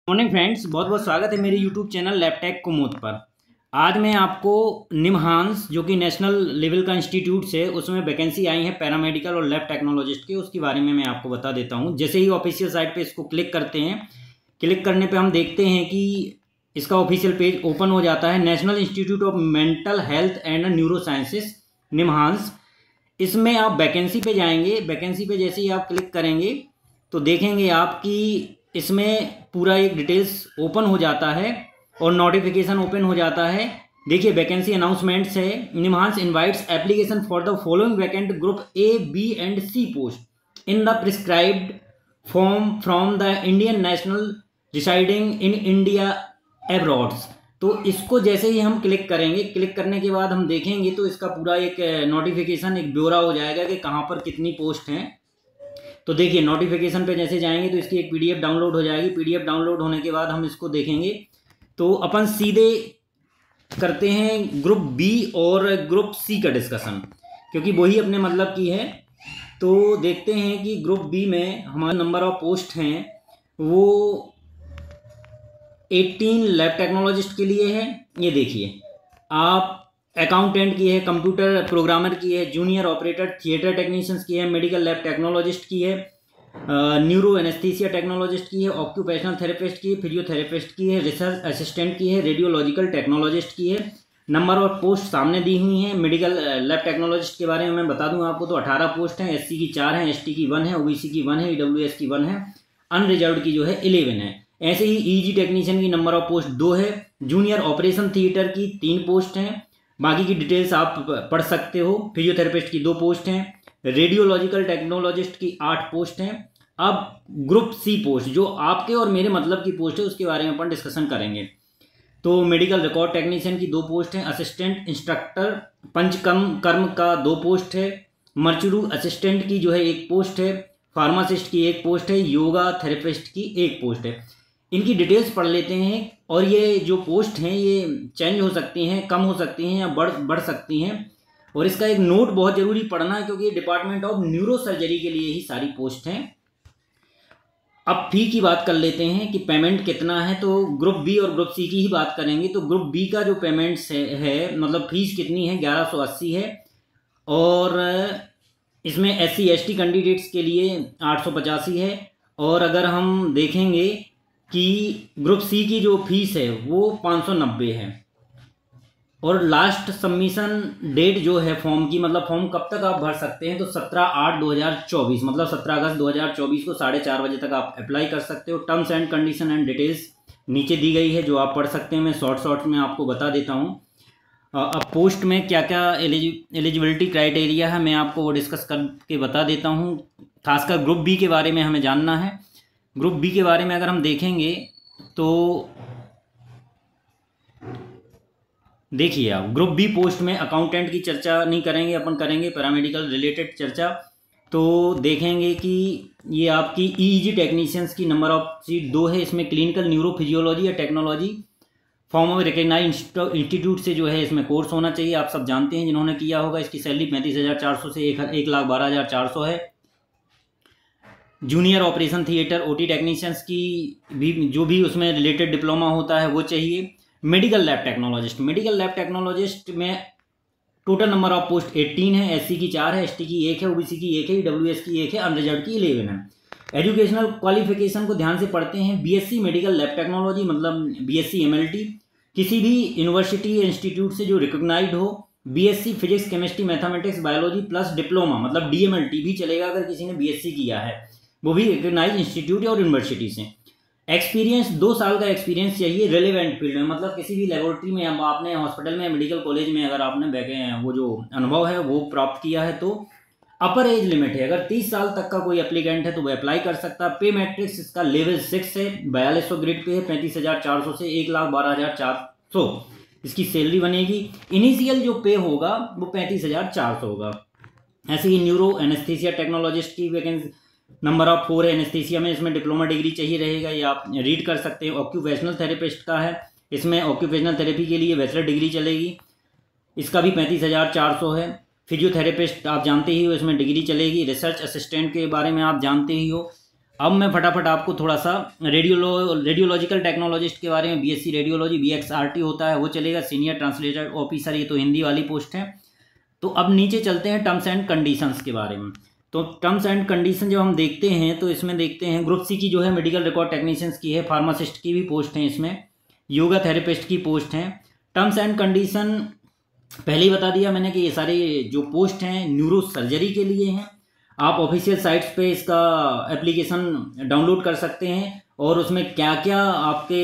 Morning friends, बहुत बहुत स्वागत है मेरे यूट्यूब चैनल लैपटेक कुमोद पर। आज मैं आपको निमहांस जो कि नेशनल लेवल का इंस्टीट्यूट है उसमें वैकेंसी आई है पैरामेडिकल और लैब टेक्नोलॉजिस्ट की, उसके बारे में मैं आपको बता देता हूं। जैसे ही ऑफिशियल साइट पे इसको क्लिक करते हैं, क्लिक करने पे हम देखते हैं कि इसका ऑफिशियल पेज ओपन हो जाता है। National institute of mental health and neuro sciences NIMHANS, इसमें आप वैकेंसी पे जाएंगे। वैकेंसी पे जैसे ही आप क्लिक करेंगे तो देखेंगे आपकी इसमें पूरा एक डिटेल्स ओपन हो जाता है और नोटिफिकेशन ओपन हो जाता है। देखिए वैकेंसी अनाउंसमेंट्स है। NIMHANS invites application for the following vacant group A B and C post in the prescribed form from the Indian national residing in India abroads. तो इसको जैसे ही हम क्लिक करेंगे, क्लिक करने के बाद हम देखेंगे तो इसका पूरा एक नोटिफिकेशन, एक ब्यौरा हो जाएगा कि कहाँ पर कितनी पोस्ट हैं। तो देखिए नोटिफिकेशन पे जैसे जाएंगे तो इसकी एक पीडीएफ डाउनलोड हो जाएगी। पीडीएफ डाउनलोड होने के बाद हम इसको देखेंगे तो अपन सीधे करते हैं ग्रुप बी और ग्रुप सी का डिस्कशन, क्योंकि वही अपने मतलब की है। तो देखते हैं कि ग्रुप बी में हमारा नंबर ऑफ पोस्ट हैं वो 18 लैब टेक्नोलॉजिस्ट के लिए है। ये देखिए आप अकाउंटेंट की है, कंप्यूटर प्रोग्रामर की है, जूनियर ऑपरेटर थिएटर टेक्नीशियंस की है, मेडिकल लैब टेक्नोलॉजिस्ट की है, न्यूरो एनेस्थीसिया टेक्नोलॉजिस्ट की है, ऑक्यूपेशनल थेरेपिस्ट की है, फिजियोथेरेपिस्ट की है, रिसर्च असिस्टेंट की है, रेडियोलॉजिकल टेक्नोलॉजिस्ट की है। नंबर ऑफ पोस्ट सामने दी हुई हैं। मेडिकल लैब टेक्नोलॉजिस्ट के बारे में मैं बता दूं आपको तो 18 पोस्ट हैं। एससी की 4 हैं, एसटी की 1 है, ओबीसी की 1 है, ईडब्ल्यूएस की 1 है, अनरिजर्व्ड की जो है 11 है। ऐसे ही ईजी टेक्नीशियन की नंबर ऑफ पोस्ट 2 है। जूनियर ऑपरेशन थिएटर की 3 पोस्ट हैं। बाकी की डिटेल्स आप पढ़ सकते हो। फिजियोथेरेपिस्ट की 2 पोस्ट हैं। रेडियोलॉजिकल टेक्नोलॉजिस्ट की 8 पोस्ट हैं। अब ग्रुप सी पोस्ट जो आपके और मेरे मतलब की पोस्ट है उसके बारे में अपन डिस्कशन करेंगे। तो मेडिकल रिकॉर्ड टेक्नीशियन की 2 पोस्ट हैं। असिस्टेंट इंस्ट्रक्टर पंचकर्म का 2 पोस्ट है। मर्चुरू असिस्टेंट की जो है 1 पोस्ट है। फार्मासिस्ट की 1 पोस्ट है। योगा थेरेपिस्ट की 1 पोस्ट है। इनकी डिटेल्स पढ़ लेते हैं। और ये जो पोस्ट हैं ये चेंज हो सकती हैं, कम हो सकती हैं या बढ़ सकती हैं। और इसका एक नोट बहुत ज़रूरी पढ़ना है, क्योंकि ये डिपार्टमेंट ऑफ न्यूरो सर्जरी के लिए ही सारी पोस्ट हैं। अब फी की बात कर लेते हैं कि पेमेंट कितना है। तो ग्रुप बी और ग्रुप सी की ही बात करेंगे। तो ग्रुप बी का जो पेमेंट्स है मतलब फीस कितनी है, 1180 है। और इसमें एससी एसटी कैंडिडेट्स के लिए 885 है। और अगर हम देखेंगे कि ग्रुप सी की जो फीस है वो 590 है। और लास्ट सबमिशन डेट जो है फॉर्म की, मतलब फॉर्म कब तक आप भर सकते हैं, तो 17/8/2024 मतलब 17 अगस्त 2024 को 4:30 बजे तक आप अप्लाई कर सकते हो। Terms and condition and details नीचे दी गई है जो आप पढ़ सकते हैं। मैं शॉर्ट में आपको बता देता हूँ। अब पोस्ट में क्या क्या एलिजिबिलिटी क्राइटेरिया है मैं आपको वो डिस्कस करके बता देता हूँ। खासकर ग्रुप बी के बारे में हमें जानना है। ग्रुप बी के बारे में अगर हम देखेंगे तो देखिए आप ग्रुप बी पोस्ट में अकाउंटेंट की चर्चा नहीं करेंगे, अपन करेंगे पैरामेडिकल रिलेटेड चर्चा। तो देखेंगे कि ये आपकी ईईजी टेक्नीशियंस की नंबर ऑफ सीट 2 है। इसमें क्लिनिकल न्यूरो फिजियोलॉजी या technology from of recognize institute से जो है इसमें कोर्स होना चाहिए। आप सब जानते हैं जिन्होंने किया होगा। इसकी सैलरी 35,400 से 1,12,400 है। Junior operation theatre OT technicians की भी जो भी उसमें रिलेटेड डिप्लोमा होता है वो चाहिए। मेडिकल लैब टेक्नोलॉजिस्ट में टोटल नंबर ऑफ पोस्ट 18 है। एससी की 4 है, एसटी की 1 है, ओबीसी की 1 है, ईडब्ल्यूएस की 1 है, अनरिजर्व्ड की 11 है। एजुकेशनल क्वालिफिकेशन को ध्यान से पढ़ते हैं। बीएससी मेडिकल लैब टेक्नोलॉजी मतलब बीएससी एमएलटी किसी भी यूनिवर्सिटी इंस्टीट्यूट से जो रिकॉग्नाइज्ड हो। BSc physics chemistry mathematics biology plus diploma मतलब डीएमएलटी भी चलेगा अगर किसी ने बीएससी किया है, वो भी रिकॉग्नाइज इंस्टीट्यूट और यूनिवर्सिटी से। एक्सपीरियंस 2 साल का एक्सपीरियंस चाहिए रिलेवेंट फील्ड में, मतलब किसी भी लेबोरेटरी में आपने हॉस्पिटल में मेडिकल कॉलेज में अगर आपने वो जो अनुभव है वो प्राप्त किया है। तो अपर एज लिमिट है, अगर 30 साल तक का कोई एप्लीकेंट है तो वह अप्लाई कर सकता है। पे मैट्रिक्स इसका लेवल 6 है, 4200 ग्रेड पे है। 35,400 से 1,12,400 इसकी सैलरी बनेगी। इनिशियल जो पे होगा वो 35,400 होगा। ऐसे ही न्यूरो एनेस्थीसिया टेक्नोलॉजिस्ट की वैकेंसी नंबर ऑफ 4 है। एनेस्थीसिया में इसमें डिप्लोमा डिग्री चाहिए रहेगा, ये आप रीड कर सकते हैं। ऑक्यूपेशनल थेरेपिस्ट का है, इसमें ऑक्यूपेशनल थेरेपी के लिए बैचलर डिग्री चलेगी, इसका भी 35,400 है। फिजियोथेरेपिस्ट आप जानते ही हो, इसमें डिग्री चलेगी। रिसर्च असिस्टेंट के बारे में आप जानते ही हो। अब मैं फटाफट आपको थोड़ा सा रेडियोलॉजिकल टेक्नोलॉजिस्ट के बारे में, बीएससी रेडियोलॉजी BXRT होता है वो चलेगा, सीनियर ट्रांसलेटर ऑफिसर, ये तो हिंदी वाली पोस्ट है। तो अब नीचे चलते हैं टर्म्स एंड कंडीशंस के बारे में। तो टर्म्स एंड कंडीशन जब हम देखते हैं तो इसमें देखते हैं ग्रुप सी की जो है मेडिकल रिकॉर्ड टेक्नीशियंस की है, फार्मासिस्ट की भी पोस्ट है, इसमें योगा थेरेपिस्ट की पोस्ट है। टर्म्स एंड कंडीशन पहले ही बता दिया मैंने कि ये सारी जो पोस्ट हैं न्यूरो सर्जरी के लिए हैं। आप ऑफिशियल साइट्स पे इसका एप्लीकेशन डाउनलोड कर सकते हैं और उसमें क्या क्या आपके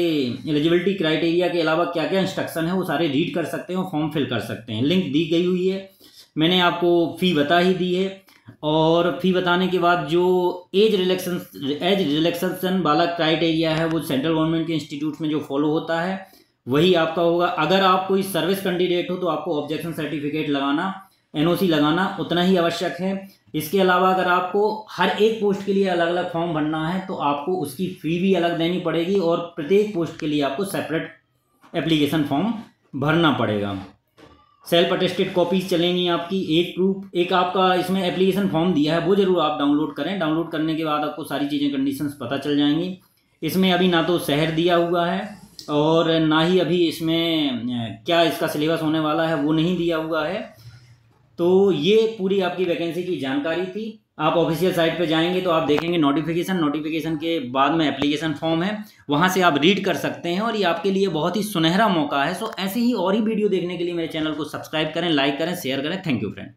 एलिजिबिलिटी क्राइटेरिया के अलावा क्या क्या इंस्ट्रक्शन है वो सारे रीड कर सकते हैं और फॉर्म फिल कर सकते हैं। लिंक दी गई हुई है, मैंने आपको फ़ी बता ही दी है। और फ़ी बताने के बाद जो एज रिलैक्सेशन वाला क्राइटेरिया है वो सेंट्रल गवर्नमेंट के इंस्टीट्यूट में जो फॉलो होता है वही आपका होगा। अगर आप कोई सर्विस कैंडिडेट हो तो आपको ऑब्जेक्शन सर्टिफिकेट लगाना, NOC लगाना उतना ही आवश्यक है। इसके अलावा अगर आपको हर एक पोस्ट के लिए अलग अलग फॉर्म भरना है तो आपको उसकी फ़ी भी अलग देनी पड़ेगी और प्रत्येक पोस्ट के लिए आपको सेपरेट एप्लीकेशन फॉर्म भरना पड़ेगा। सेल्फ अटेस्टेड कॉपीज चलेंगी आपकी, एक प्रूफ, एक आपका इसमें एप्लीकेशन फॉर्म दिया है वो जरूर आप डाउनलोड करें। डाउनलोड करने के बाद आपको सारी चीज़ें कंडीशंस पता चल जाएंगी। इसमें अभी ना तो शहर दिया हुआ है और ना ही अभी इसमें क्या इसका सिलेबस होने वाला है वो नहीं दिया हुआ है। तो ये पूरी आपकी वैकेंसी की जानकारी थी। आप ऑफिशियल साइट पे जाएंगे तो आप देखेंगे नोटिफिकेशन के बाद में एप्लीकेशन फॉर्म है, वहाँ से आप रीड कर सकते हैं और ये आपके लिए बहुत ही सुनहरा मौका है। सो ऐसे ही और ही वीडियो देखने के लिए मेरे चैनल को सब्सक्राइब करें, लाइक करें, शेयर करें। Thank you friend.